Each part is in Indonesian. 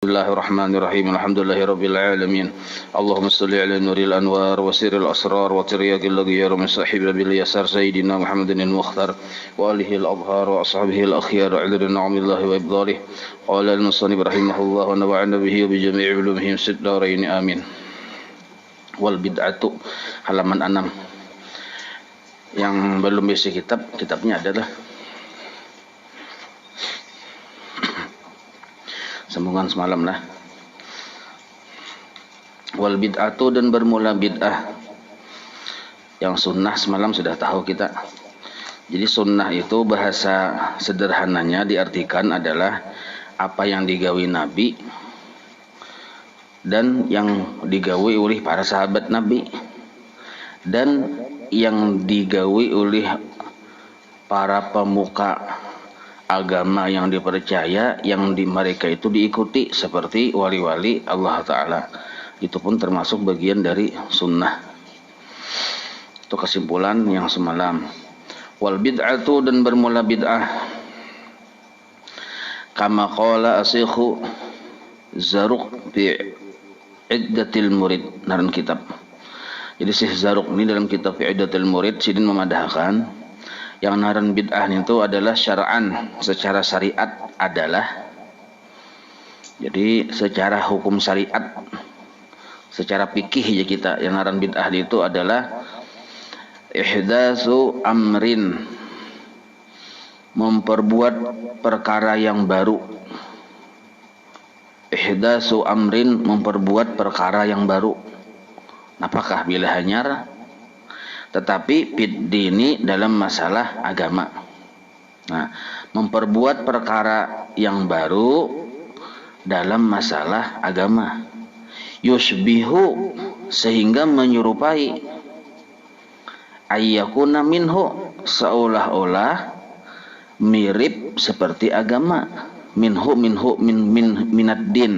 Bismillahirrahmanirrahim. Alhamdulillahirabbil alamin. Allahumma shalli ala nuril anwar wa sirril asrar wa tiryaqil laghyar min sahib bil yasar sayyidina Muhammadin al-mukhtar wa alihi al-adhhar wa ashabihi al-akhyar ala ni'amillahi wa ibdalih. Qala al-musannif rahimahullah wa nafa'ana bihi wa bi jami'i ulumihim siddarain amin. Wal bid'atu halaman 6. Yang belum isi kitabnya adalah sambungan semalam lah. Wal bid'atu, dan bermula bid'ah. Yang sunnah semalam sudah tahu kita. Jadi sunnah itu bahasa sederhananya diartikan adalah apa yang digawi Nabi dan yang digawi oleh para sahabat Nabi dan yang digawi oleh para pemuka agama yang dipercaya, yang mereka itu diikuti seperti wali-wali Allah Ta'ala. Itu pun termasuk bagian dari sunnah. Itu kesimpulan yang semalam. Wal bid'atu, dan bermula bid'ah, kama qala asyikhu Zarruq fi Iddatil Murid, dalam kitab. Jadi Syekh Zarruq ini dalam kitab fi Iddatil Murid sidin memadahkan yang naran bid'ah itu adalah syara'an, secara syariat adalah, jadi secara hukum syariat, secara fikih ya kita, yang naran bid'ah itu adalah ihdatsu amrin, memperbuat perkara yang baru. Ihdatsu amrin, memperbuat perkara yang baru. Apakah bila hanyar? Tetapi fid dini, dalam masalah agama. Nah, memperbuat perkara yang baru dalam masalah agama. Yusbihu, sehingga menyerupai. Ayyakuna minhu, seolah-olah mirip seperti agama. Minhu minad din.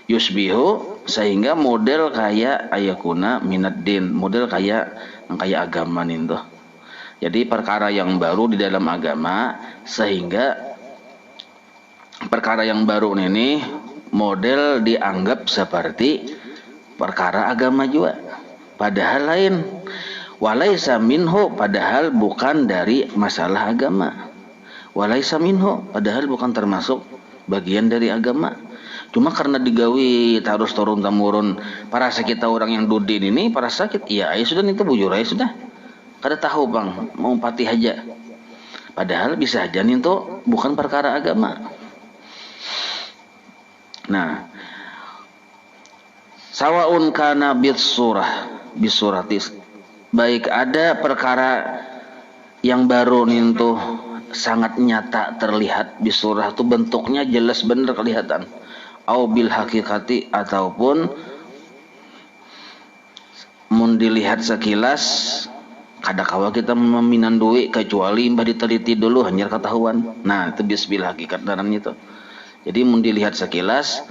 Yusbihu, sehingga model kayak ayakuna minad din, model kayak agama itu. Jadi perkara yang baru di dalam agama, sehingga perkara yang baru ini model dianggap seperti perkara agama juga, padahal lain. Walaisa minhu, padahal bukan dari masalah agama. Walaisa minhu, padahal bukan termasuk bagian dari agama. Cuma karena digawi harus turun temurun para kita orang yang dudin ini, para sakit, ya sudah itu bujur ya sudah. Kada tahu bang, mau patih aja. Padahal bisa aja itu bukan perkara agama. Nah, sawaun kana bisuratis, baik ada perkara yang baru itu sangat nyata terlihat, bisurah itu bentuknya jelas benar kelihatan. Au bil hakikati, ataupun mun dilihat sekilas kada kawa kita meminan duit kecuali mbah diteliti dulu hanya ketahuan. Nah, itu bil hakikat dalam itu. Jadi mun dilihat sekilas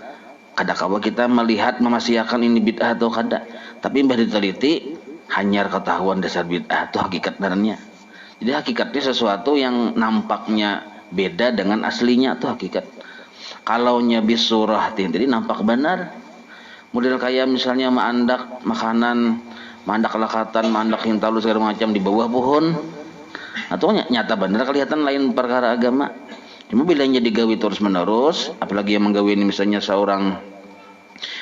kada kawa kita melihat memasiakan ini bid'ah atau kada. Tapi mbah diteliti hanya ketahuan dasar bid'ah itu hakikat dalamnya. Jadi hakikatnya sesuatu yang nampaknya beda dengan aslinya, itu hakikat. Kalau nyabis surah jadi nampak benar. Model kayak misalnya maandak makanan, maandak lakatan, maandak hintalu segala macam di bawah pohon. Atau nyata benar kelihatan lain perkara agama. Cuma bila jadi gawi terus menerus, apalagi yang menggawi ini misalnya seorang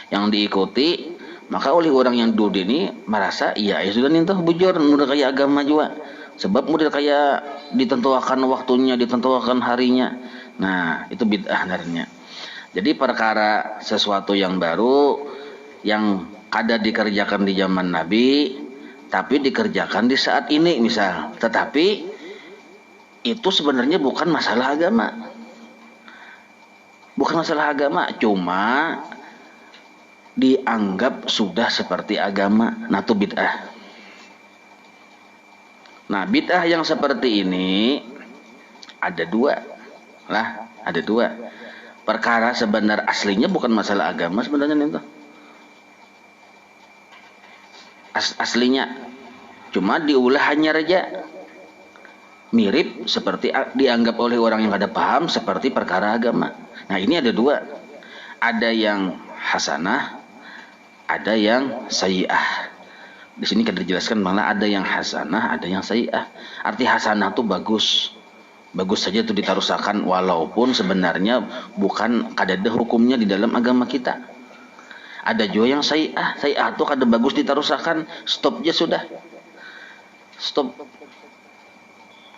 yang diikuti, maka oleh orang yang duduk ini merasa iya sudah nih tuh bujur, model kayak agama juga. Sebab model kayak ditentukan waktunya, ditentukan harinya. Nah, itu bid'ah narnya. Jadi perkara sesuatu yang baru yang kada dikerjakan di zaman Nabi tapi dikerjakan di saat ini misal, tetapi itu sebenarnya bukan masalah agama. Bukan masalah agama, cuma dianggap sudah seperti agama. Nah, itu bid'ah. Nah, bid'ah yang seperti ini ada dua. Perkara sebenar aslinya bukan masalah agama sebenarnya itu. Aslinya cuma diulah hanya saja. mirip seperti dianggap oleh orang yang ada paham seperti perkara agama. Nah, ini ada dua. Ada yang hasanah, ada yang sayyi'ah. Di sini kan dijelaskan malah ada yang hasanah, ada yang sayyi'ah. Arti hasanah itu bagus. Bagus saja itu ditarusakan walaupun sebenarnya bukan kadada hukumnya di dalam agama kita. Ada juga yang sayyi'ah. Sayyi'ah itu kada bagus ditarusakan, stop aja sudah. Stop.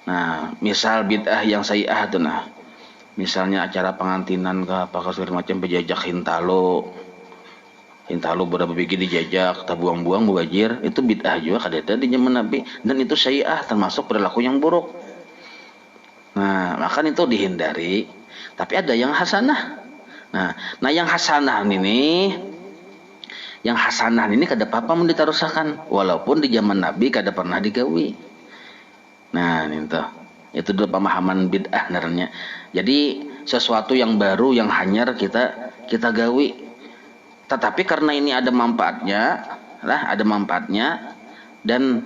Nah, misal bid'ah yang sayyi'ah itu nah. Misalnya acara pengantinan ke apa segala macam penjajak Hintalo berapa biji dijajak, tak buang-buang mubajir, itu bid'ah juga kadada di zaman Nabi, dan itu sayyi'ah termasuk perilaku yang buruk. Nah, maka itu dihindari. Tapi ada yang hasanah. Nah yang hasanah kada apa-apa mau ditarusakan, walaupun di zaman Nabi kada pernah digawi. Nah, itu dulu pemahaman bid'ah naranya. Jadi sesuatu yang baru yang hanyar kita gawi. Tetapi karena ini ada manfaatnya, dan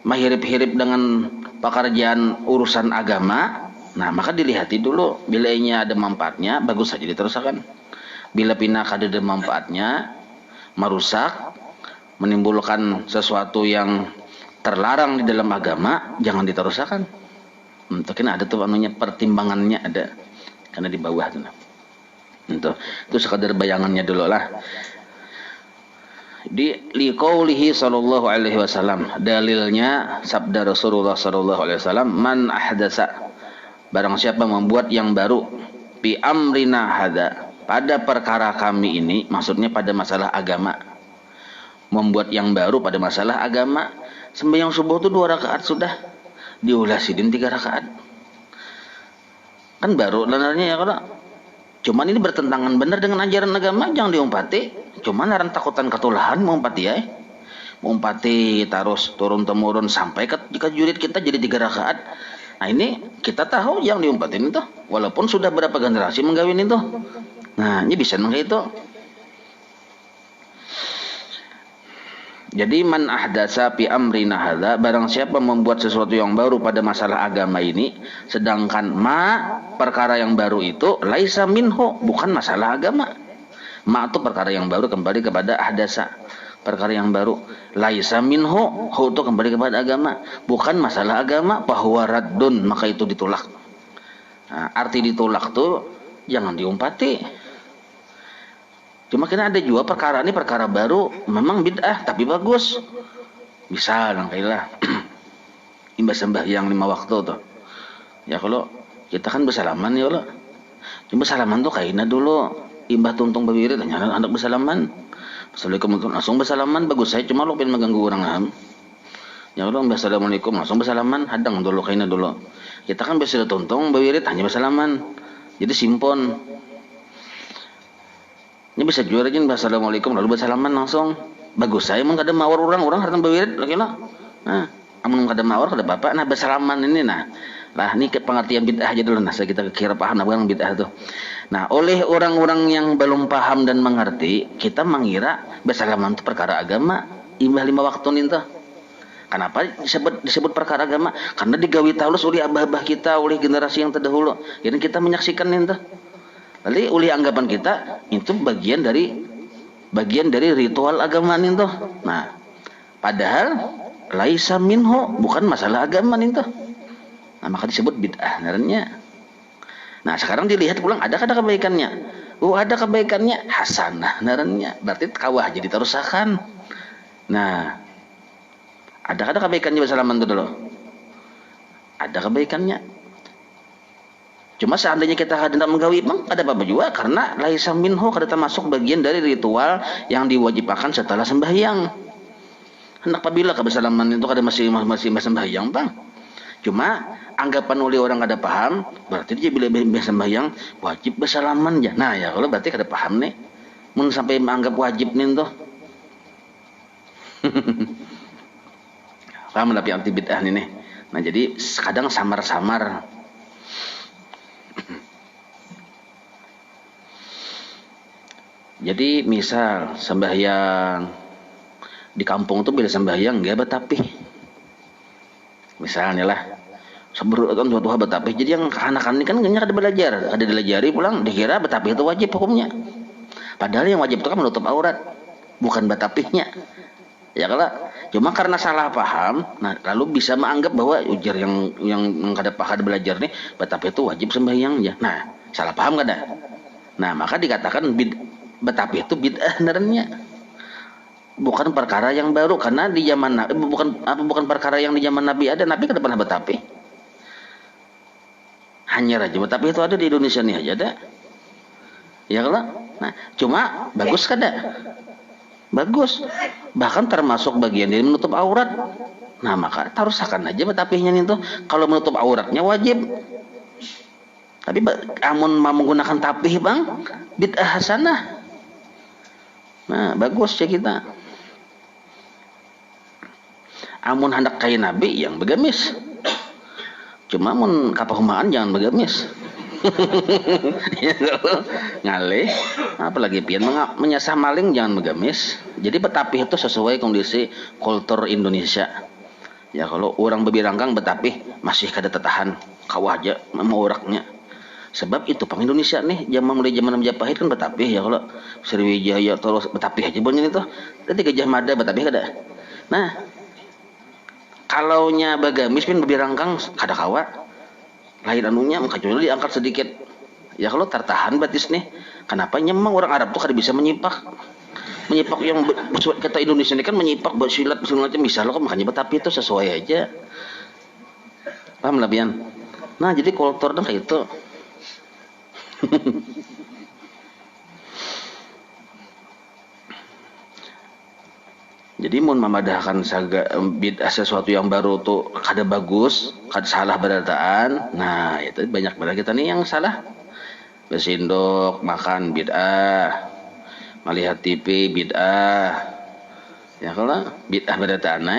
mahirip-hirip dengan pekerjaan urusan agama, nah maka dilihati dulu. Bila ini ada manfaatnya, bagus saja diteruskan. Bila pindah kada ada manfaatnya, merusak, menimbulkan sesuatu yang terlarang di dalam agama, jangan diteruskan. Mungkin ada tuh pertimbangannya ada, karena di bawah tuh. Itu sekadar bayangannya dulu lah. Di liqaulihi sallallahu alaihi wasallam, dalilnya sabda Rasulullah sallallahu alaihi wasallam, man ahdasa, barang siapa membuat yang baru, bi amrina hada, pada perkara kami ini, maksudnya pada masalah agama. Membuat yang baru pada masalah agama. Sembahyang subuh itu 2 rakaat sudah, diulasidin 3 rakaat. Kan baru lanarnya ya kalau. Cuman ini bertentangan benar dengan ajaran agama, jangan diumpati. Cuman naran takutan ketulahan mengumpati ya. Mengumpati terus turun temurun sampai ke jurid kita jadi 3 rakaat. Nah ini kita tahu yang diumpatin itu, walaupun sudah berapa generasi menggawin itu. Nah ini bisa nggak itu. Jadi man ahdasa fi amrina hadza, barang siapa membuat sesuatu yang baru pada masalah agama ini, sedangkan perkara yang baru itu laisa minhu, bukan masalah agama. Ma itu perkara yang baru kembali kepada ahdasa, perkara yang baru. Laisa minhu, hu itu kembali kepada agama, bukan masalah agama, bahwa raddun, maka itu ditolak. Nah, arti ditolak tuh jangan diumpati. Cuma kena ada juga perkara ini perkara baru, memang bid'ah tapi bagus. Misal kailah imbas sembahyang 5 waktu tuh. Ya kalau kita kan bersalaman ya Allah. Cuma salaman tuh kaina dulu. Imbah tuntung bawirit hanya anak bersalaman. Assalamualaikum langsung bersalaman, bagus saya cuma lo pengen mengganggu orang ham. Ya Allah, assalamualaikum langsung bersalaman, hadang dulu kaina dulu. Kita kan biasa tuntung bawirit hanya bersalaman. Jadi simpon. Ini bisa juara aja assalamualaikum lalu bersalaman langsung. Bagus saya emang kada mawar orang harta bawirit lagi lah. Nah, amun kada mawar kada apa-apa. Nah, bersalaman ini nah. Lah ini pengertian bid'ah aja dulu nah, kita kira paham apa yang bid'ah tuh. Nah, oleh orang-orang yang belum paham dan mengerti, kita mengira bersalaman itu perkara agama, imbah 5 waktu nih. Kenapa disebut perkara agama? Karena digawi talus oleh abah-abah kita, oleh generasi yang terdahulu. Jadi kita menyaksikan nih. Lalu oleh anggapan kita itu bagian dari ritual agama itu. Nah, padahal laisa minhu, bukan masalah agama itu. Nah, maka disebut bid'ah naranya. Nah, sekarang dilihat pulang ada kebaikannya. Ada kebaikannya, hasanah naranya. Berarti kawah jadi terusakan. Nah, ada kebaikannya bersalaman itu dulu. Ada kebaikannya. Cuma seandainya kita hendak menggawi memang ada apa juga, karena laisa minhu kada termasuk bagian dari ritual yang diwajibkan setelah sembahyang. Hendak apabila kebersalaman itu kada masih sembahyang bang. Cuma anggapan oleh orang kada paham, berarti dia bila sembahyang wajib bersalaman ya. Nah ya kalau berarti kada paham nih, mun sampai menganggap wajib nih tuh. Paham tapi arti bid'ah nih. Nah jadi kadang samar-samar. Jadi misal sembahyang di kampung tuh bila sembahyang enggak betapih. Misalnya lah sebelum suatu hal betapih. Jadi yang anak-anak ini kan ada belajar, ada dilajari pulang dikira betapih itu wajib hukumnya. Padahal yang wajib itu kan menutup aurat, bukan batapihnya. Ya kalau cuma karena salah paham, nah lalu bisa menganggap bahwa ujar yang kada belajar nih batapih itu wajib sembahyangnya. Nah, salah paham kada? Nah, maka dikatakan batapih itu bid'ah sebenarnya. Bukan perkara yang baru karena di zaman bukan perkara yang di zaman Nabi ada. Nabi kada pernah batapih. Hanya aja batapih itu ada di Indonesia nih aja ada. Ya kalau nah, cuma bagus kada? Bagus. Bahkan termasuk bagian dari menutup aurat. Nah, maka tarusakan aja batapihnya itu. Kalau menutup auratnya wajib. Tapi amun mau menggunakan tapih, Bang, bid'ah hasanah. Nah, bagus ya kita. Amun hendak kaya Nabi yang begamis. Cuma mun kapahumaan jangan begamis. Ngalih, apalagi pian menyasah maling jangan begamis. Jadi betapih itu sesuai kondisi kultur Indonesia. Ya kalau orang bebirangkang betapih masih kada tertahan, kawah aja mau oraknya. Sebab itu pang Indonesia nih mulai zaman Majapahit kan betapih ya kalau Sriwijaya terus betapih aja banyak itu. Tadi Gajah Mada betapih kada. Nah, kalaunya bagamis pun bebirangkang kada kawa. Lain anunya kecuali diangkat sedikit. Ya kalau tertahan batis nih. Kenapa memang orang Arab tuh kada bisa menyipak yang kata Indonesia ini kan menyipak bersilat macam bisa loh, makanya betapih itu sesuai aja. Paham lah Bian? Nah, jadi kultur dan kayak itu. Jadi mun memadahkan bid'ah sesuatu yang baru tuh kada bagus, kada salah berataan. Nah, itu banyak banget kita nih yang salah. Bersindok, makan bid'ah. Melihat TV bid'ah. Ya kalau bid'ah berataan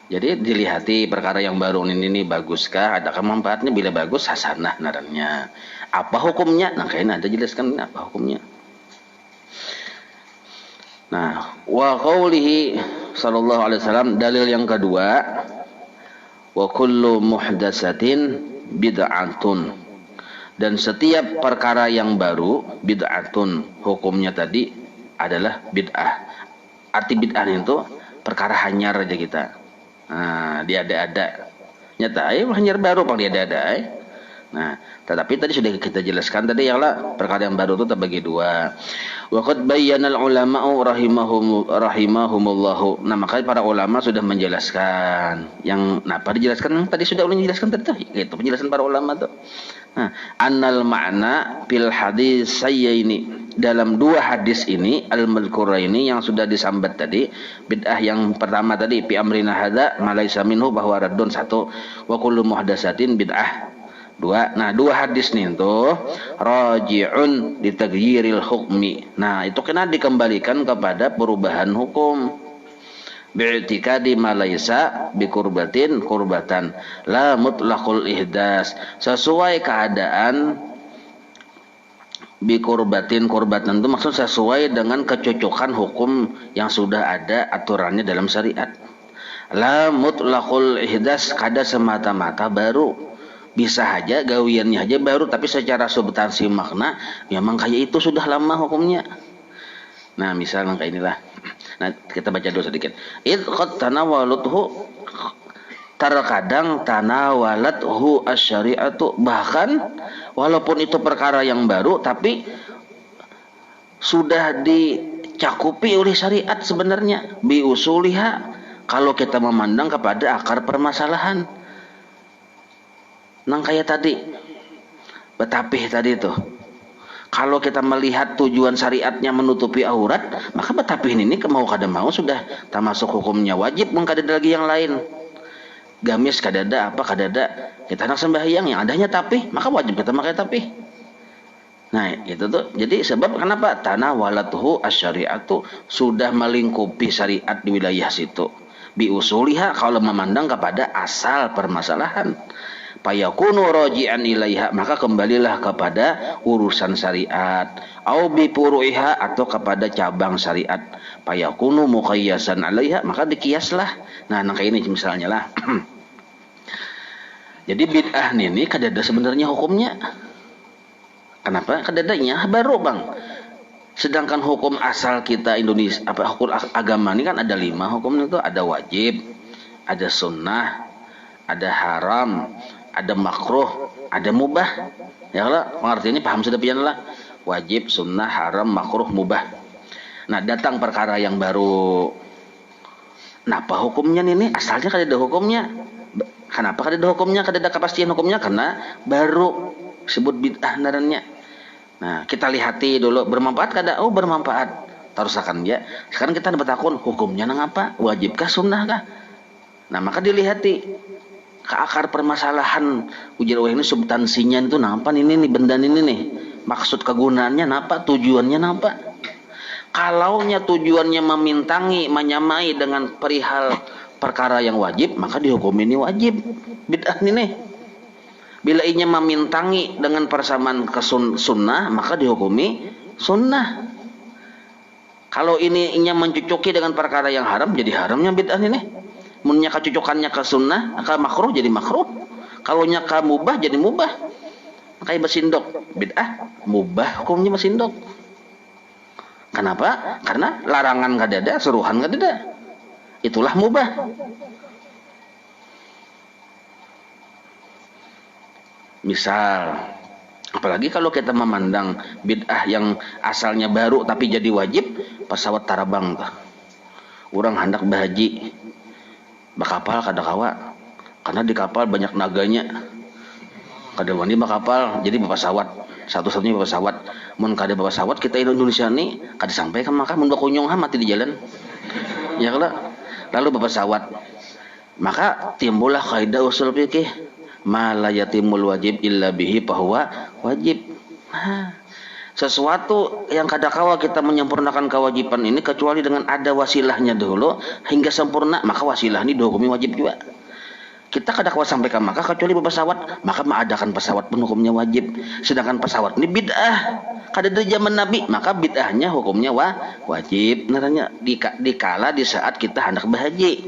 Jadi dilihati perkara yang baru ini baguskah, adakah manfaatnya? Bila bagus hasanah narannya. Apa hukumnya? Nah, kayaknya ada jelaskan apa hukumnya. Nah, wa qaulihi sallallahu alaihi wasallam, dalil yang kedua, wa kullu muhdatsatin bid'atun. Dan setiap perkara yang baru bid'atun, hukumnya tadi adalah bid'ah. Arti bid'ah itu perkara hanyar aja kita. Nah, diada-ada. Nyata hanyar baru pang diada-ada Nah, tetapi tadi sudah kita jelaskan tadi yalah perkara yang baru itu terbagi dua. Wa qad bayyana al-ulama'u rahimahumullahu. Nah, maka para ulama sudah menjelaskan yang apa dijelaskan tadi sudah ulun jelaskan tadi itu penjelasan para ulama tuh. Nah, annal ma'na fil hadis sayyaini, dalam dua hadis ini al-madhkuraini yang sudah disambat tadi, bid'ah yang pertama tadi fi amrina hadza ma laisa minhu bahwa raddun satu, wa kullu muhdatsatin bid'ah dua. Nah, dua hadis nih itu raji'un li taghyiril hukmi. Nah, itu kena dikembalikan kepada perubahan hukum. Bi'tikadi ma laisa bi kurbatan la mutlaqul ihdas, sesuai keadaan bi kurbatan itu maksud sesuai dengan kecocokan hukum yang sudah ada aturannya dalam syariat. La mutlaqul ihdas, kada semata-mata baru, bisa aja gawiannya aja baru tapi secara substansi makna memang kayak itu sudah lama hukumnya. Nah, misalnya kayak inilah. Nah, kita baca dulu sedikit. Id qad tanawaluthu, terkadang tanawalathu asy-syari'atu, bahkan walaupun itu perkara yang baru tapi sudah dicakupi oleh syariat sebenarnya bi usuliha, kalau kita memandang kepada akar permasalahan. Nang kayak tadi betapih tadi itu. Kalau kita melihat tujuan syariatnya menutupi aurat, maka betapih ini mau kada mau sudah termasuk hukumnya wajib, kada ada lagi yang lain. Gamis kada ada, apa kada ada. Kita nak sembahyang yang adanya tapih, maka wajib kita pakai tapih. Nah, itu tuh. Jadi sebab kenapa tanawalatuhu asy-syari'atu, sudah melingkupi syariat di wilayah situ. Bi usuliha, kalau memandang kepada asal permasalahan. Payakunu raji'an ilaiha, maka kembalilah kepada urusan syariat, au bi furu'iha, atau kepada cabang syariat. Payakunu muqayyasan alaiha, maka dikiaslah. Nah, kayak ini misalnya lah. Jadi bid'ah ini kada ada sebenarnya hukumnya. Kenapa? Kada adanya baru, Bang. Sedangkan hukum asal kita Indonesia, hukum agama ini kan ada 5 hukum itu, ada wajib, ada sunnah, ada haram, ada makruh, ada mubah. Ya kalau pengertiannya paham sudah pian lah. Wajib, sunnah, haram, makruh, mubah. Nah, datang perkara yang baru. Napa hukumnya ini? Asalnya kada ada hukumnya. Kenapa kada ada hukumnya? Kada ada kepastian hukumnya karena baru sebut bid'ah ngarannya. Nah, kita lihati dulu bermanfaat kada? Oh, bermanfaat. Terusakan ya. Sekarang kita bertakun hukumnya nang apa? Wajibkah, sunnahkah? Nah, maka dilihati ke akar permasalahan ujar wah ini substansinya itu napa ini nih benda ini nih. Maksud kegunaannya napa? Tujuannya napa? Kalaunya tujuannya memintangi, menyamai dengan perihal perkara yang wajib, maka dihukum ini wajib. Bid'ah ini nih. Bila inya memintangi dengan persamaan ke sunnah, maka dihukumi sunnah. Kalau ini inya mencucuki dengan perkara yang haram, jadi haramnya bid'ah ini. Munnya kecucukannya ke sunnah, ke makruh jadi makruh. Kalau nya ke mubah jadi mubah. Kayak bersindok, bid'ah, mubah hukumnya bersindok. Kenapa? Karena larangan kada ada, suruhan kada ada. Itulah mubah. Misal, apalagi kalau kita memandang bid'ah yang asalnya baru tapi jadi wajib, pesawat tarabang tuh. Orang hendak berhaji, bakapal kada kawa, karena di kapal banyak naganya. Kada wani bakapal, jadi pesawat. Satu-satunya pesawat. Mun kada pesawat kita Indonesia nih kada sampai kan maka mun bakunyong mati di jalan. Ya kalau lalu pesawat. Maka timbullah kaidah usul fikih ma la yatimul wajib illa bihi bahwa wajib. Sesuatu yang kadakawa kita menyempurnakan kewajiban ini kecuali dengan ada wasilahnya dulu hingga sempurna, maka wasilah ini dihukumi wajib juga. Kita kadakawa sampaikan maka kecuali pesawat, maka mengadakan pesawat pun hukumnya wajib. Sedangkan pesawat ini bid'ah. Kada dari zaman Nabi, maka bid'ahnya hukumnya wajib. Naranya dikala di saat kita hendak berhaji.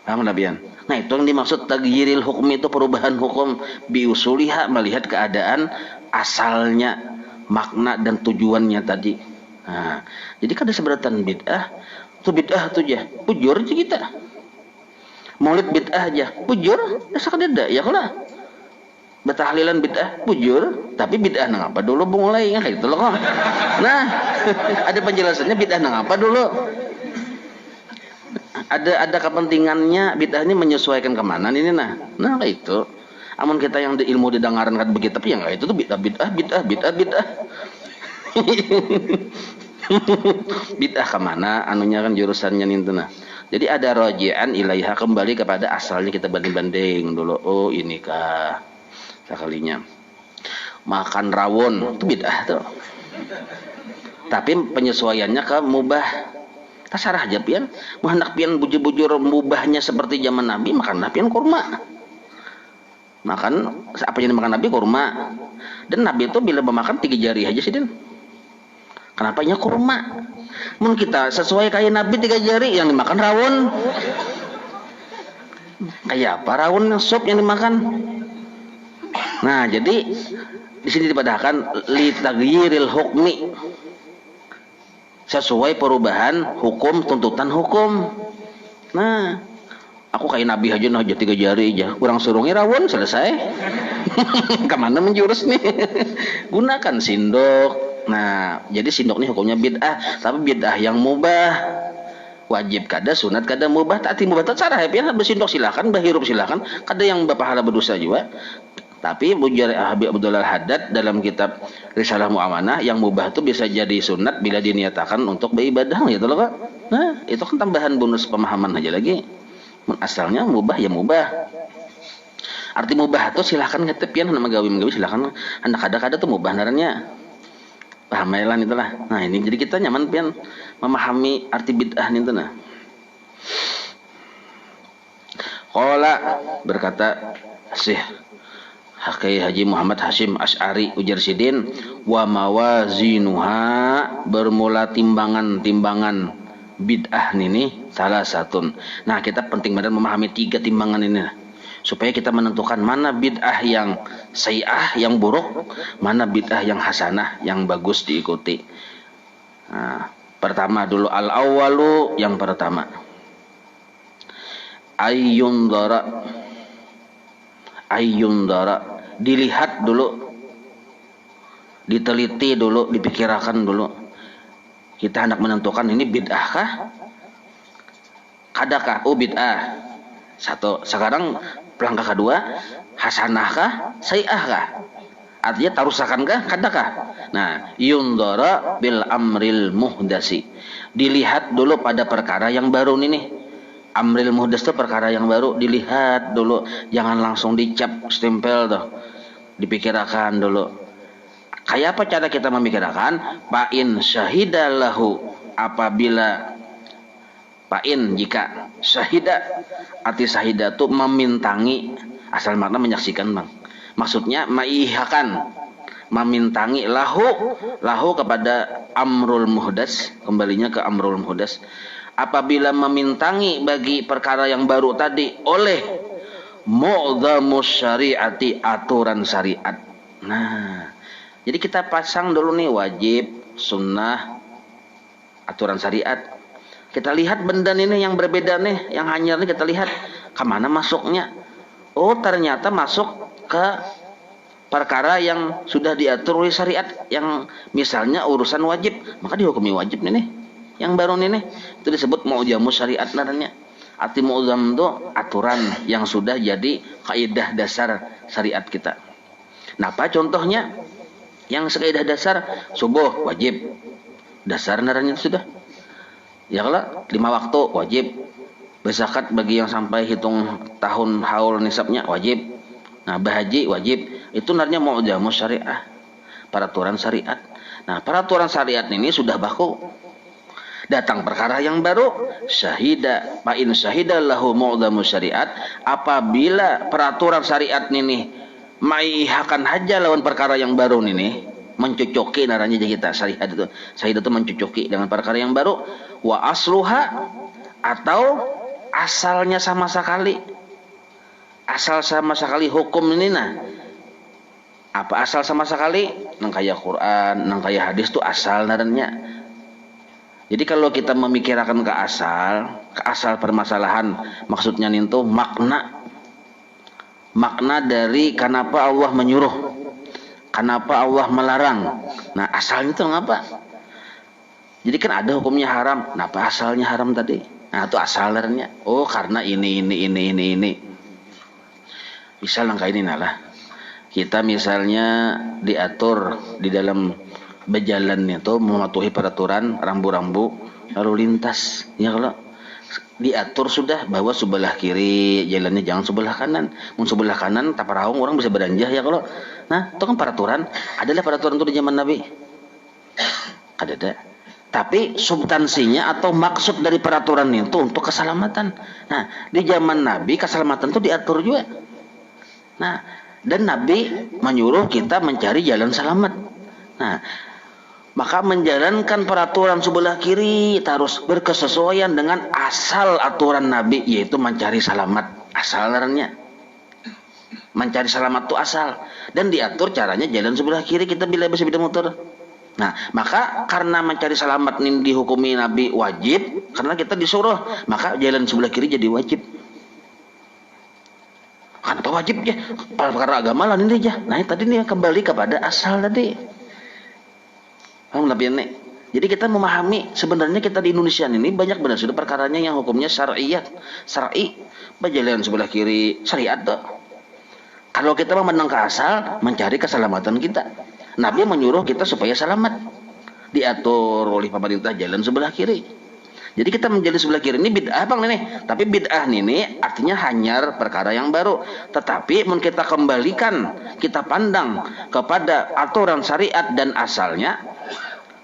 Paham Nabian? Nah, itu yang dimaksud taghyiril hukum itu perubahan hukum biusuliha, melihat keadaan asalnya, makna dan tujuannya tadi. Nah, jadi kada seberatan bid'ah. Itu bid'ah tuh ya. Pujur aja kita. Maulid bid'ah aja, pujur, asa kada ya kalau bertahlilan bid'ah, pujur, tapi bid'ah nang apa dulu mulai ya itu loh kok. Nah, ada penjelasannya bid'ah nang apa dulu. Ada kepentingannya bid'ah ini menyesuaikan kemana ini nah itu. Amun kita yang di ilmu didengaran kan begitu tapi yang itu tuh bid'ah. Bid'ah kemana? Anunya kan jurusannya itu nah. Jadi ada rojian ilaiha, kembali kepada asalnya kita banding-banding dulu. Oh inikah sekalinya makan rawon itu bid'ah tuh. Tapi penyesuaiannya ke mubah. Tasarah aja pian. Mau hendak pian bujur-bujur mubahnya seperti zaman Nabi, makan pian kurma. Makan apa yang dimakan Nabi kurma. Dan Nabi itu bila memakan 3 jari aja sih din. Kenapa nya kurma? Mun kita sesuai kayak Nabi 3 jari yang dimakan rawon. Kayak apa rawon sup yang dimakan? Nah, jadi di sini dipadahkan li taghyiril hukmi. Sesuai perubahan hukum, tuntutan hukum. Nah, aku kayak Nabi aja nah 3 jari aja. Kurang suruhnya rawon selesai. Kemana menjurus nih? Gunakan sindok. Nah, jadi sindok ini hukumnya bid'ah, tapi bid'ah yang mubah. Wajib kada, sunat kada, mubah. Tapi mubah tak cara happy bersindok silakan, berhirup silakan. Kada yang berpahala berdosa juga. Tapi bujar Habib Abdullah Haddad dalam kitab Risalah Mu'amanah yang mubah itu bisa jadi sunat bila diniatakan untuk beribadah gitu loh Kak. Nah, itu kan tambahan bonus pemahaman aja lagi. Asalnya mubah ya mubah. Arti mubah itu silakan ngetepian nama gawi silakan. Anak kada tuh mubah narannya. Paham ya itulah. Nah ini jadi kita nyaman pian memahami arti bid'ah itu nah. Qala berkata Syekh Haji Muhammad Hashim Asy'ari ujar sidin wa mawazinuha bermula timbangan bid'ah ini salah satu. Nah kita penting benar memahami 3 timbangan ini supaya kita menentukan mana bid'ah yang sayyi'ah yang buruk, mana bid'ah yang hasanah yang bagus diikuti. Nah, pertama dulu al-awwalu, yang pertama. Ayyundara, dilihat dulu, diteliti dulu, dipikirkan dulu. Kita hendak menentukan ini bid'ah kah? Kadakah? Oh bid'ah. Satu. Sekarang langkah kedua, hasanah kah? Sayyi'ah kah? Artinya tarusakan kah? Kadakah? Nah, yundara bil amril muhdasi. Dilihat dulu pada perkara yang baru ini. Amril muhdas itu perkara yang baru, dilihat dulu, jangan langsung dicap stempel tuh, dipikirkan dulu. Kayak apa cara kita memikirkan? Fa'in syahidalahu, apabila fa'in, jika syahida, arti syahida itu memintangi, asal makna menyaksikan bang, maksudnya maihakan, memintangi lahu kepada amrul muhdas, kembalinya ke amrul muhdas. Apabila memintangi bagi perkara yang baru tadi oleh mu'dhamus syariati, aturan syariat. Nah, jadi kita pasang dulu nih wajib, sunnah, aturan syariat. Kita lihat benda ini yang berbeda nih, yang hanyar nih, kita lihat kemana masuknya. Oh ternyata masuk ke perkara yang sudah diatur oleh syariat, yang misalnya urusan wajib, maka dihukumi wajib nih. Yang baru ini itu disebut mu'jamus syariat namanya. Arti mu'jam itu aturan yang sudah jadi kaidah dasar syariat kita. Nah, apa contohnya? Yang sekaidah dasar, subuh wajib. Dasar naranya sudah. Ya kalau 5 waktu wajib. Berzakat bagi yang sampai hitung tahun haul nisabnya wajib. Nah, berhaji wajib. Itu naranya mu'jamus syariah. Peraturan syariat. Nah, peraturan syariat ini sudah baku. Datang perkara yang baru, syahida, fa'in syahida lahu mu'dhamu syariat, apabila peraturan syariat ini maihakan haja lawan perkara yang baru ini, mencocoki naranya kita syahid itu mencocoki dengan perkara yang baru, wa asluha, atau asalnya sama sekali, asal sama sekali hukum ini. Nah, apa asal sama sekali? Nang kaya Quran, nang kaya hadis itu asal naranya. Jadi kalau kita memikirkan ke asal permasalahan, maksudnya itu makna dari kenapa Allah menyuruh, kenapa Allah melarang. Nah, asalnya itu ngapa? Jadi kan ada hukumnya haram. Nah, apa asalnya haram tadi? Nah, itu asalnya. Oh, karena ini. Misal langkah ini lah. Kita misalnya diatur di dalam berjalan itu mematuhi peraturan rambu-rambu lalu lintas, ya kalau diatur sudah bahwa sebelah kiri jalannya jangan sebelah kanan, mun sebelah kanan taparahung orang bisa beranjah, ya kalau. Nah, itu kan peraturan, adalah peraturan itu di zaman Nabi ada. Tapi substansinya atau maksud dari peraturan itu untuk keselamatan. Nah, di zaman Nabi keselamatan itu diatur juga. Nah, dan Nabi menyuruh kita mencari jalan selamat. Nah, maka menjalankan peraturan sebelah kiri harus berkesesuaian dengan asal aturan Nabi, yaitu mencari selamat. Asalnya mencari selamat itu asal, dan diatur caranya jalan sebelah kiri kita bila bisa motor. Nah, maka karena mencari selamat ini dihukumi Nabi wajib, karena kita disuruh, maka jalan sebelah kiri jadi wajib. Kan itu wajib ya, perkara agama lah ini aja. Nah, tadi nih kembali kepada asal tadi. Paham lebih nek. Jadi kita memahami sebenarnya kita di Indonesia ini banyak benar sudah perkaranya yang hukumnya syar'i, berjalan sebelah kiri syariat tuh. Kalau kita memandang ke asal, mencari keselamatan kita. Nabi menyuruh kita supaya selamat. Diatur oleh pemerintah jalan sebelah kiri. Jadi kita menjadi sebelah kiri ini bid'ah bang nih. Tapi bid'ah ini artinya hanyar perkara yang baru. Tetapi mun kita kembalikan, kita pandang kepada aturan syariat dan asalnya,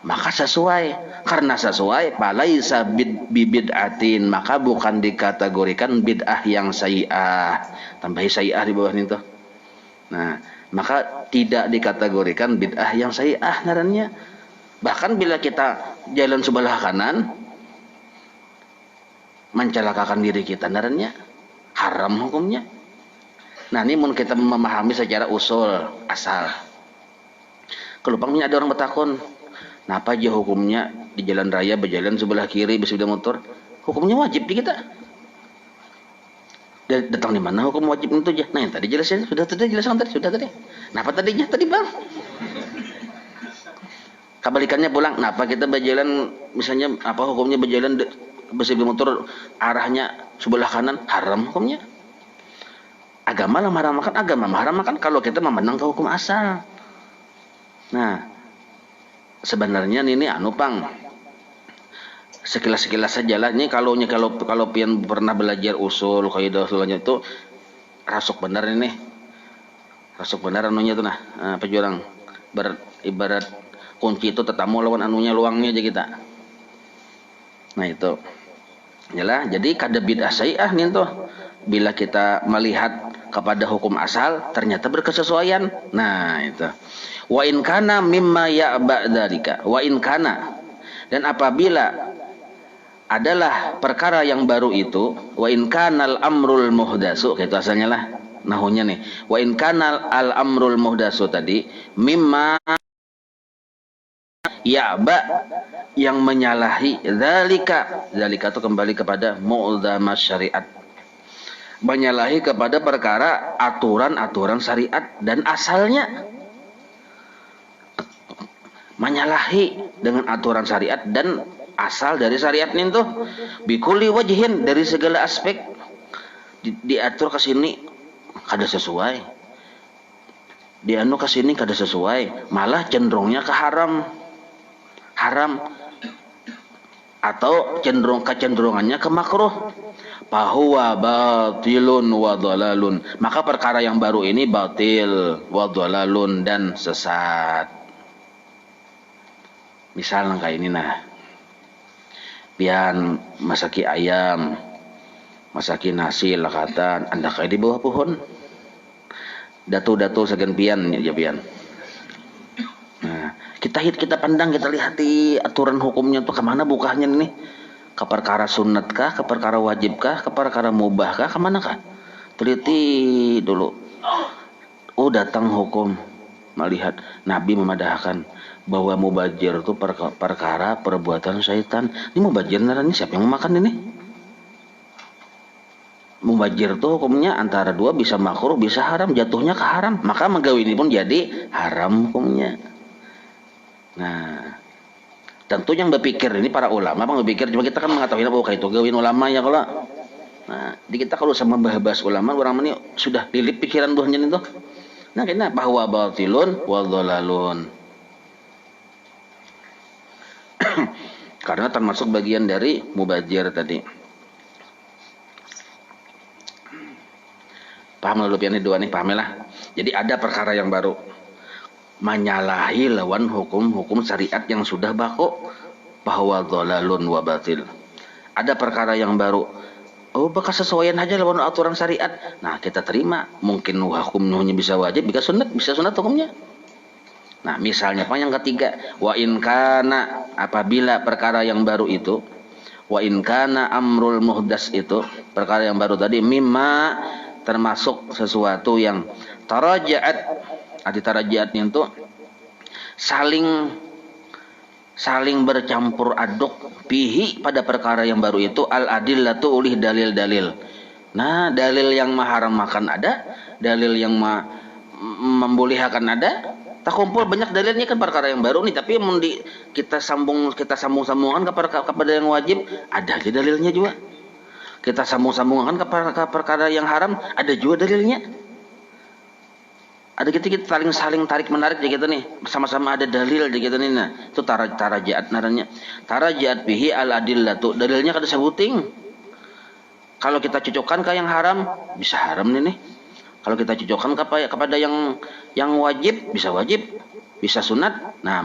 maka sesuai. Karena sesuai, falaisa bid'atin, maka bukan dikategorikan bid'ah yang sayyi'ah. Tambahi sayyi'ah di bawah itu. Nah, maka tidak dikategorikan bid'ah yang sayyi'ah ngarannya. Bahkan bila kita jalan sebelah kanan, mencelakakan diri kita ngarannya haram hukumnya. Nah, ini mun kita memahami secara usul asal. Kelupangnya ada orang bertakun, napa aja hukumnya di jalan raya berjalan sebelah kiri bersepeda motor, hukumnya wajib di kita. Datang di mana hukum wajib itu aja. Nah yang tadi jelasnya sudah jelaskan tadi, sudah tadi. Kenapa tadinya tadi bang? Kebalikannya pulang. Kenapa kita berjalan misalnya apa hukumnya berjalan bersepeda motor arahnya sebelah kanan, haram hukumnya. Agama lah mengharamkan kalau kita memandang ke hukum asal. Nah, sebenarnya ini pang sekilas saja lah. Ini kalau pian pernah belajar usul kaidah usulnya itu rasuk benar ini. Rasuk benar anunya itu nah, apa jurang ibarat kunci itu tetamu lawan anunya luangnya aja kita. Nah itu. Yalah, jadi kada bid'ah syai'ah nih tuh. Bila kita melihat kepada hukum asal ternyata berkesesuaian. Nah, itu. Wa in kana mimma ya'ba dzalika. Wa in kana, dan apabila adalah perkara yang baru itu, wa in kanal amrul muhdatsu, gitu asalnya lah nahunya nih. Wa in kanal al amrul muhdatsu tadi mimma ya'ba, yang menyalahi zalika itu kembali kepada mu'dhamah syariat, menyalahi kepada perkara aturan-aturan syariat dan asalnya, menyalahi dengan aturan syariat dan asal dari syariat ini tuh bikulli wajhin, dari segala aspek diatur ke sini kada sesuai, dianu ke sini kada sesuai, malah cenderungnya ke haram atau kecenderungannya ke makruh, fahuwa batilun wa dhalalun, maka perkara yang baru ini batil wa dhalalun dan sesat. Misal kayak ini nah, pian masaki ayam, masaki nasi lakatan, anda kayak di bawah pohon datu segan pian ya pian. Nah, kita pandang, kita lihat di aturan hukumnya tuh kemana bukahnya nih, ke perkara sunat kah, ke perkara wajib kah, ke perkara mubah kah, kemana kah, teliti dulu. Oh datang hukum melihat Nabi memadahkan bahwa mubajir itu perkara perbuatan syaitan. Ini mubajir naranya siapa yang memakan ini? Mubajir itu hukumnya antara dua, bisa makruh bisa haram, jatuhnya ke haram, maka menggawi ini pun jadi haram hukumnya. Nah, tentu yang berpikir ini para ulama, berpikir cuma kita kan mengetahui bahwa itu gawin ulama ya kalau. Nah, di kita kalau sama bahas ulama orang ini sudah dilip pikiran buahnya itu. Nah, kena bahwa batilun wa dhalalun. Karena termasuk bagian dari mubajir tadi. Paham lalu pian dua nih, pahamilah. Jadi ada perkara yang baru, menyalahi lawan hukum syariat yang sudah baku, bahwa dhalalun wa batil. Ada perkara yang baru, oh bekas sesuaian aja lawan aturan syariat. Nah kita terima, mungkin hukumnya bisa wajib, bisa sunat hukumnya. Nah misalnya apa yang ketiga, wa in kana, apabila perkara yang baru itu, wa in kana amrul muhdas itu, perkara yang baru tadi, mimma, termasuk sesuatu yang tarajaat, arti tarajaatnya itu saling bercampur aduk bihi, pada perkara yang baru itu, al adillatu, ulih dalil-dalil. Nah dalil yang mengharamkan ada, dalil yang membolehkan ada, tak kumpul banyak dalilnya kan perkara yang baru nih, tapi kita sambung-sambungkan kepada yang wajib, ada aja dalilnya juga. Kita sambung-sambungkan ke perkara yang haram, ada juga dalilnya. Ada kita saling tarik menarik gitu nih, sama-sama ada dalil gitu nih. Nah itu tarajaat naranya, tarajaat bihi al adillatu, dalilnya kada sebuting. Kalau kita cocokkan ke yang haram, bisa haram nih. Kalau kita cocokkan kepada yang wajib, bisa sunat. Nah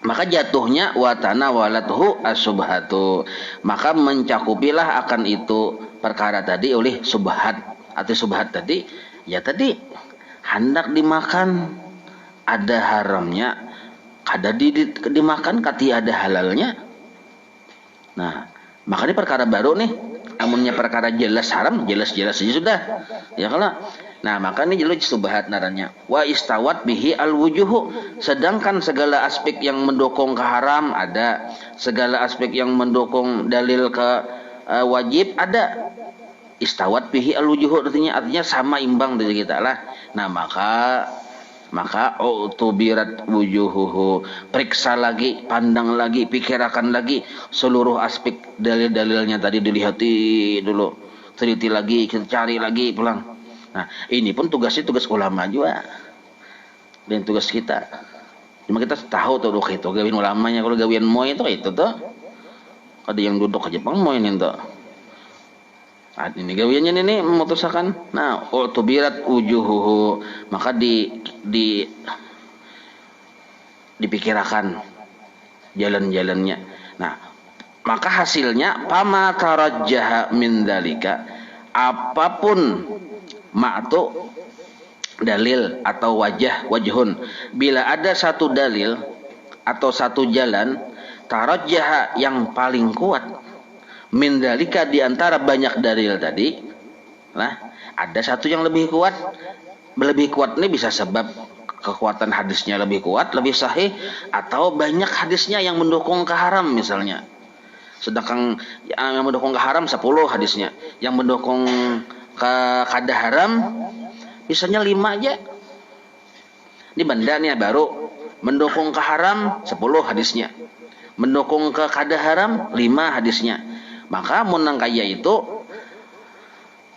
maka jatuhnya watana walatuhu asubhatu, maka mencakupilah akan itu perkara tadi oleh subhat. Atau subhat tadi ya tadi hendak dimakan, ada haramnya, kada dimakan, kati ada halalnya. Nah makanya perkara baru nih, Amunnya perkara jelas haram, jelas-jelas saja sudah. Ya kalau. Nah, maka ini jelas subhat naranya. Wa istawat bihi al-wujuhu. Sedangkan segala aspek yang mendukung ke haram ada, segala aspek yang mendukung dalil ke wajib ada. Istawat bihi al-wujuhu artinya sama imbang dari kita lah. Nah, maka utubirat wujuhuhu, periksa lagi, pandang lagi, pikirkan lagi seluruh aspek dalil-dalilnya tadi, dilihati dulu, teliti lagi, kita cari lagi pulang. Nah, ini pun tugasnya tugas ulama juga dan tugas kita. Cuma kita tahu tuh itu gawin ulamanya. Kalau gawin moy itu tuh ada yang duduk aja moy ini tuh. Nah, ini gawiannya ini memutuskan. Nah, utubirat wujuhuhu, maka dipikirkan jalan-jalannya. Nah, maka hasilnya pama tarajjaha min dalika, apapun ma'tu dalil atau wajhun, bila ada satu dalil atau satu jalan tarajjaha yang paling kuat min dalika di antara banyak dalil tadi, nah ada satu yang lebih kuat ini bisa sebab kekuatan hadisnya lebih kuat, lebih sahih, atau banyak hadisnya yang mendukung ke haram misalnya. Sedangkan yang mendukung ke haram 10 hadisnya, yang mendukung ke kada haram misalnya 5 aja. Ini benda nih baru mendukung ke haram 10 hadisnya, mendukung ke kada haram 5 hadisnya. Maka munang kaya itu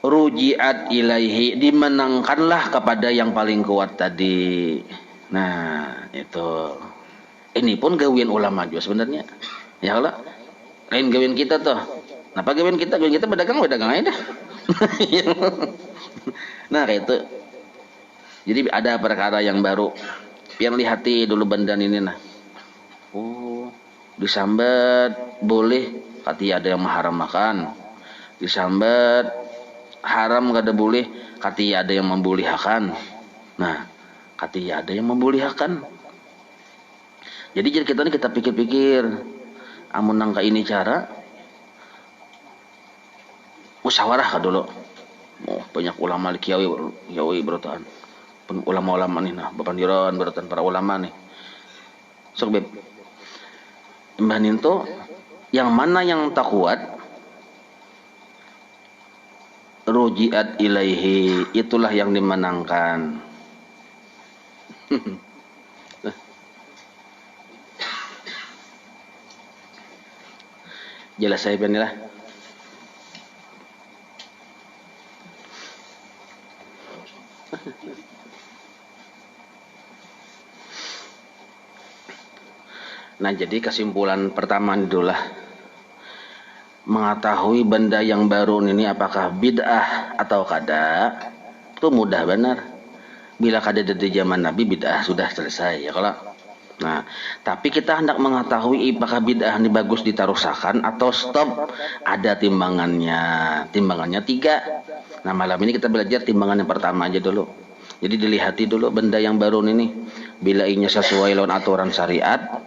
rujiat ilaihi, dimenangkanlah kepada yang paling kuat tadi. Nah, itu. Ini pun gawian ulama juga sebenarnya. Ya Allah. Lain gawian kita tuh. Kenapa gawian kita? Gawian kita berdagang aja dah. Nah, itu. Jadi ada perkara yang baru. Yang lihati dulu bandan ini nah. Oh, disambat boleh, kati ada yang haram makan. Disambat haram kada boleh, kati ada yang membolehkan. Nah, kati ada yang membolehkan. Jadi kita ini kita pikir-pikir, amun nangka ini cara musyawarah ka dulu. Oh, banyak ulama di kiawi berotaan. Ulama-ulama nih nah, bapandiran berotaan para ulama nih. Sok beb. Imbanin tuh yang mana yang tak kuat, rujiat ilaihi, itulah yang dimenangkan. Jelas saya benilah. Nah, jadi kesimpulan pertama itulah mengetahui benda yang baru ini apakah bid'ah atau kada, itu mudah benar. Bila kada dari zaman Nabi, bid'ah sudah selesai ya kalau. Nah, tapi kita hendak mengetahui apakah bid'ah ini bagus ditarusakan atau stop, ada timbangannya. Timbangannya 3. Nah, malam ini kita belajar timbangan yang pertama aja dulu. Jadi dilihati dulu benda yang baru ini, bila inya sesuai lawan aturan syariat,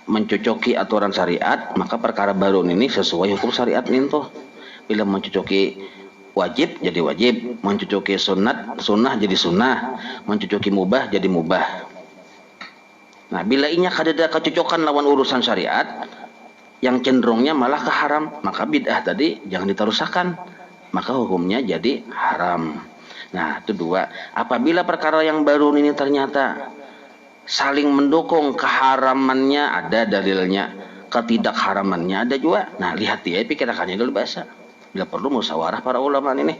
mencocoki aturan syariat, maka perkara baru ini sesuai hukum syariat ninto. Bila mencocoki wajib jadi wajib, mencocoki sunnah jadi sunnah, mencocoki mubah jadi mubah. Nah, bila inya kada ada kecocokan lawan urusan syariat, yang cenderungnya malah ke haram, maka bid'ah tadi jangan ditarusakan, maka hukumnya jadi haram. Nah, itu 2. Apabila perkara yang baru ini ternyata saling mendukung, keharamannya ada dalilnya, ketidakharamannya ada juga. Nah, lihat dia pikirkannya dulu bahasa. Bila perlu musyawarah para ulama ini.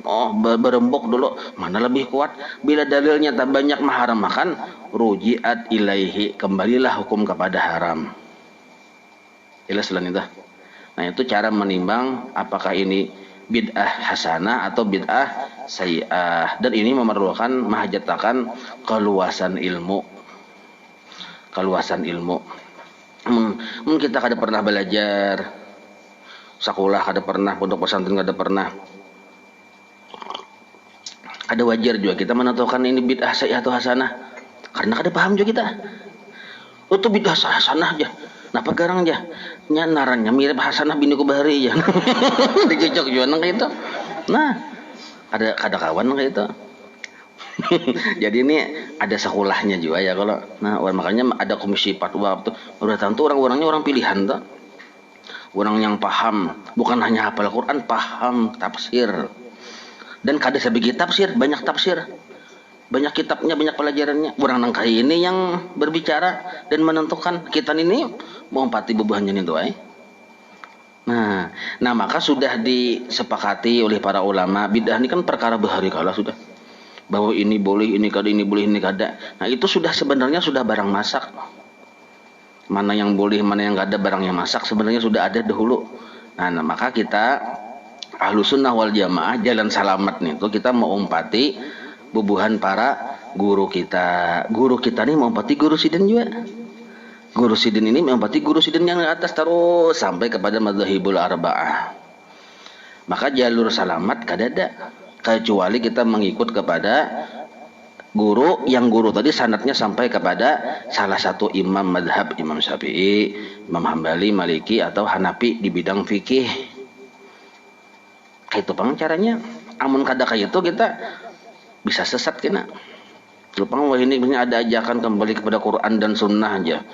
Oh, berembuk dulu mana lebih kuat. Bila dalilnya tak banyak maharam makan, rujiat ilaihi, kembalilah hukum kepada haram. Jelas selain itu. Nah, itu cara menimbang apakah ini bid'ah hasanah atau bid'ah sayyi'ah, dan ini memerlukan mahajatakan keluasan ilmu. Mungkin kita kada pernah belajar sekolah, kada pernah pondok pesantren, kada pernah. Ada wajar juga kita menentukan ini bid'ah sayyi'ah atau hasanah, karena kada paham juga kita. Itu bid'ah hasanah aja, Napa garang aja nya narannya mirip Hasanah bin Kubahri ya. Dicocok juga nang itu. Nah, ada kawan kayak itu. Jadi ini ada sekolahnya juga ya kalau. Nah, makanya ada komisi fatwa tuh. Udah tentu orang-orangnya orang pilihan tuh. Orang yang paham, bukan hanya hafal Quran, paham tafsir. Dan kada sebegi tafsir, banyak tafsir. Banyak kitabnya, banyak pelajarannya. Orang nangkai ini yang berbicara dan menentukan. Kita ini mau empati bebuhannya itu Nah, maka sudah disepakati oleh para ulama. Bidah ini kan perkara bahari kala sudah. Bahwa ini boleh, ini kada, ini boleh, ini kada. Nah, itu sebenarnya sudah barang masak. Mana yang boleh, mana yang kada, barang yang masak sebenarnya sudah ada dahulu. Nah, maka kita Ahlus Sunnah wal Jamaah jalan salamat nih. Itu kita mau umpati bubuhan para guru kita. Guru kita nih mau umpati guru sidin juga. Guru sidin ini menempati guru sidin yang atas terus sampai kepada madzhabul arba'ah. Maka jalur salamat kadada kecuali kita mengikut kepada guru yang guru tadi sanadnya sampai kepada salah satu imam madhab, Imam Syafi'i, Imam Hambali, Maliki atau Hanafi di bidang fikih. Kayak itu pang caranya. Amun kada kayak itu kita bisa sesat kena. Lupang wah ini ada ajakan kembali kepada Quran dan Sunnah aja.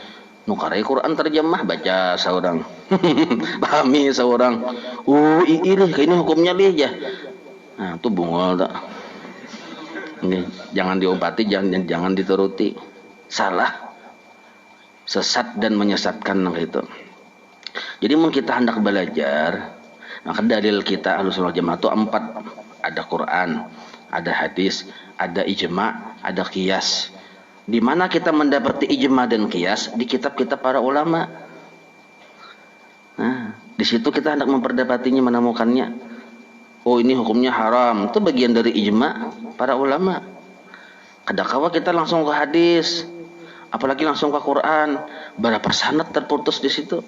Nukarai Quran terjemah baca seorang, pahami seorang. Ini hukumnya lih ya. Nah, itu bungol tak. Ini jangan diompati, jangan dituruti. Salah, sesat dan menyesatkan gitu. Jadi mun kita hendak belajar, maka dalil kita Ahlus Sunnah Jamaah itu 4. Ada Quran, ada hadis, ada ijma, ada qiyas. Di mana kita mendapati ijma dan qiyas di kitab-kitab para ulama. Nah, di situ kita hendak memperdapatinya, menemukannya. Oh, ini hukumnya haram. Itu bagian dari ijma para ulama. Kadang-kala kita langsung ke hadis, apalagi langsung ke Quran, berapa sanad terputus di situ.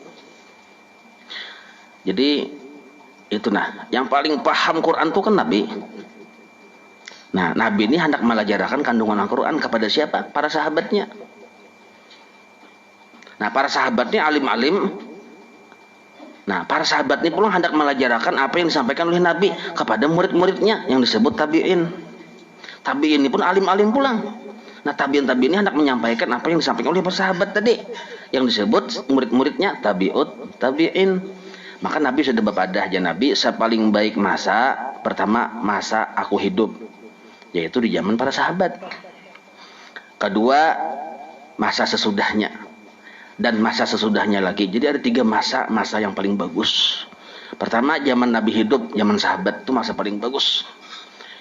Jadi itu yang paling paham Quran itu kan Nabi. Nah, Nabi ini hendak melajarakan kandungan Al-Quran kepada siapa? Para sahabatnya. Nah, para sahabatnya alim-alim. Nah, para sahabat ini pula hendak melajarakan apa yang disampaikan oleh Nabi kepada murid-muridnya yang disebut tabi'in. Tabi'in ini pun alim-alim pulang. Nah, tabi'in ini hendak menyampaikan apa yang disampaikan oleh para sahabat tadi yang disebut murid-muridnya tabi'in. Maka Nabi sudah berpadah aja Nabi sepaling baik masa pertama masa aku hidup, yaitu di zaman para sahabat. Kedua, masa sesudahnya. Dan masa sesudahnya lagi. Jadi ada 3 masa yang paling bagus. Pertama, zaman Nabi hidup, zaman sahabat itu masa paling bagus.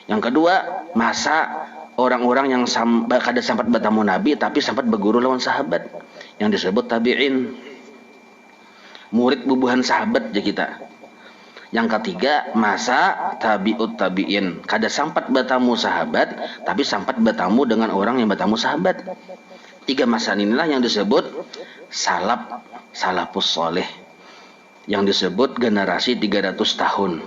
Yang kedua, masa orang-orang yang kada sempat bertemu Nabi tapi sempat berguru lawan sahabat yang disebut tabi'in. Murid bubuhan sahabat aja kita. Yang ketiga, masa tabi'ut tabi'in. Kada sempat bertemu sahabat tapi sempat bertemu dengan orang yang bertemu sahabat. 3 masa inilah yang disebut salafus soleh, yang disebut generasi 300 tahun.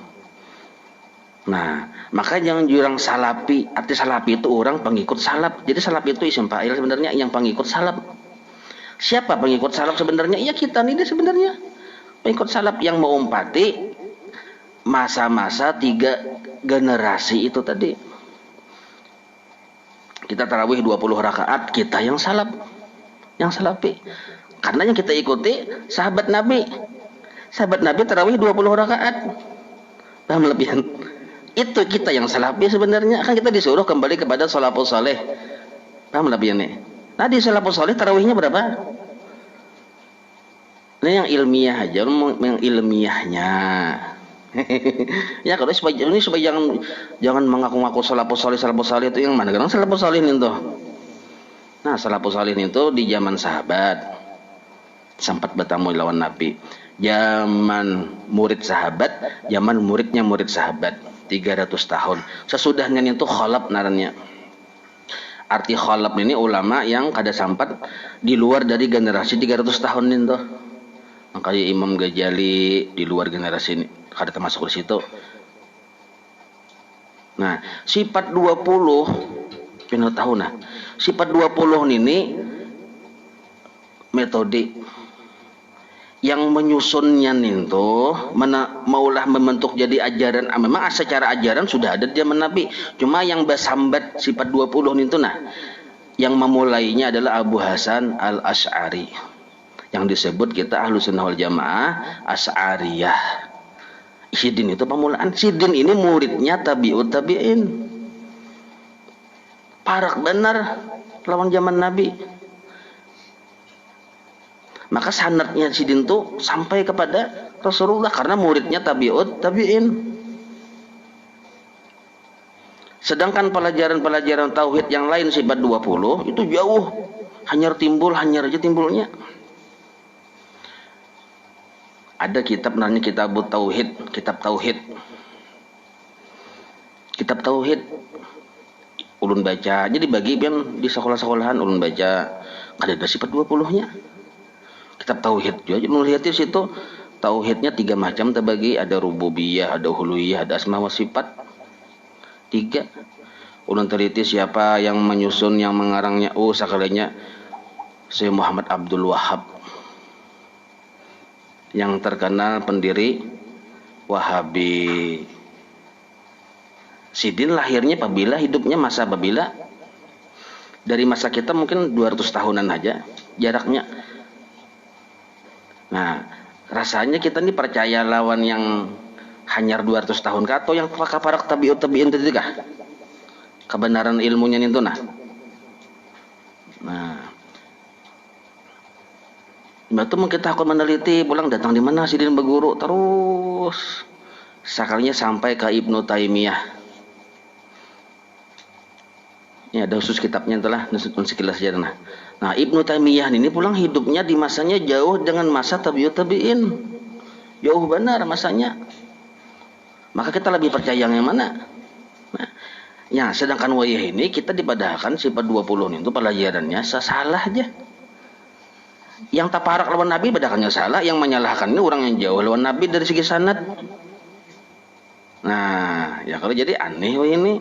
Nah, maka jangan jurang salafi. Arti salafi itu orang pengikut salaf. Jadi salaf itu isim fa'il sebenarnya, yang pengikut salaf. Siapa pengikut salaf sebenarnya? Ya kita ini sebenarnya pengikut salaf yang mengumpati masa-masa 3 generasi itu tadi. Kita tarawih 20 rakaat, kita yang salaf, yang salafi. Karena yang kita ikuti sahabat Nabi. Sahabat Nabi tarawih 20 rakaat. Paham lebihan? Itu kita yang salafi sebenarnya. Kan kita disuruh kembali kepada salafus saleh. Paham lebihan nih? Nah, di salafus saleh tarawihnya berapa? Ini yang ilmiah aja, yang ilmiahnya. Ya kalau supaya jangan mengaku-ngaku salafus saleh itu yang mana? Karena salafus saleh itu. Nah, salafus saleh itu di zaman sahabat sempat bertemu lawan Nabi. Zaman murid sahabat, zaman muridnya murid sahabat 300 tahun. Sesudahnya itu khalaf narannya. Arti khalaf ini ulama yang kada sempat di luar dari generasi 300 tahun itu. Makanya Imam Ghazali di luar generasi ini kada termasuk di situ. Nah, sifat 20 pino tahu nah. Sifat 20 ini metode yang menyusunnya itu maulah membentuk jadi ajaran. Memang secara ajaran sudah ada di zaman Nabi, cuma yang bersambat sifat 20 itu yang memulainya adalah Abu Hasan Al-Asy'ari, yang disebut kita Ahlus Sunnah wal Jamaah Asy'ariyah. Sidin itu pemulaan. Sidin ini muridnya tabi'ut tabi'in, parak benar lawan zaman Nabi. Maka sanadnya Sidin itu sampai kepada Rasulullah karena muridnya tabi'ut tabi'in. Sedangkan pelajaran-pelajaran tauhid yang lain sifat 20 itu jauh, hanyar aja timbulnya. Ada kitab namanya Kitab Tauhid, Kitab Tauhid. Ulun baca. Jadi bagi di sekolah-sekolahan ulun baca ada sifat 20-nya. Kitab Tauhid juga melihat di situ tauhidnya 3 macam terbagi, ada rububiyah, ada uluhiyah, ada asma wa sifat. 3. Ulun teliti siapa yang menyusun, yang mengarangnya. Sekalinya Syekh Muhammad Abdul Wahhab, yang terkenal pendiri Wahabi. Sidin lahirnya apabila hidupnya masa apabila dari masa kita mungkin 200 tahunan aja jaraknya. Nah, rasanya kita ini percaya lawan yang hanyar 200 tahun kah, atau yang parak tabi'ut tabi'in itu kah? Kebenaran ilmunya itu nah. Batu kita akan meneliti, pulang datang di mana Sidin berguru terus. Sekalinya sampai ke Ibnu Taimiyah. Ini ada khusus kitabnya itulah, sekilas saja. Nah, Ibnu Taimiyah ini pulang hidupnya di masanya jauh dengan masa tabi'ut tabi'in. Jauh benar masanya. Maka kita lebih percaya yang mana? Nah, ya, sedangkan wayah ini kita dipadahkan sifat 20 itu pelajarannya salah aja. Yang taparak lawan Nabi badakannya salah, yang menyalahkan ini orang yang jauh lawan Nabi dari segi sanad. Nah, ya kalau jadi aneh wayah ini.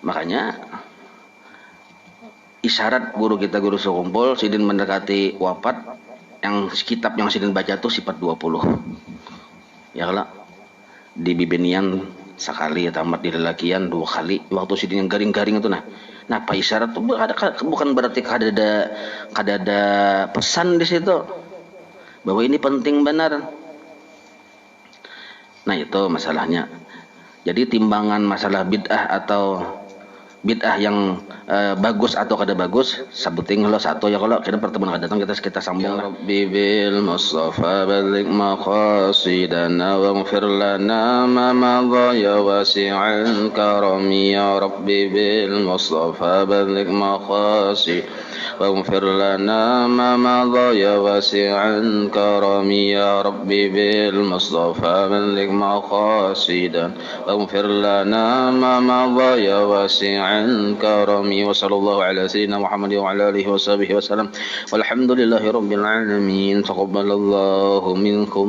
Makanya isyarat guru kita, guru sekumpul Sidin mendekati wafat, yang kitab yang Sidin baca itu sifat 20. Ya kalau di Bibinian sekali, tamat di Lelakian 2 kali, waktu Sidin yang garing-garing itu nah apa isyarat itu bukan berarti ada pesan di situ bahwa ini penting benar. Nah itu masalahnya. Jadi timbangan masalah bid'ah atau bid'ah yang bagus atau kada bagus, sebutin lo satu ya. Kalau kita pertemuan akan datang kita sambung. Ya Rabbi bil Mustafa balik maqasidana waghfir lana ma madha ya wasi'al karami. Ya Rabbi bil Mustafa balik maqasidana واغفر لنا ما مضى يا واسع الكرم يا ربي بالمصطفى بلغ مقاصدا واغفر لنا ما مضى يا واسع الكرم وصلى الله على سيدنا محمد وعلى آله وصحبه وسلم والحمد لله رب العالمين تقبل الله منكم.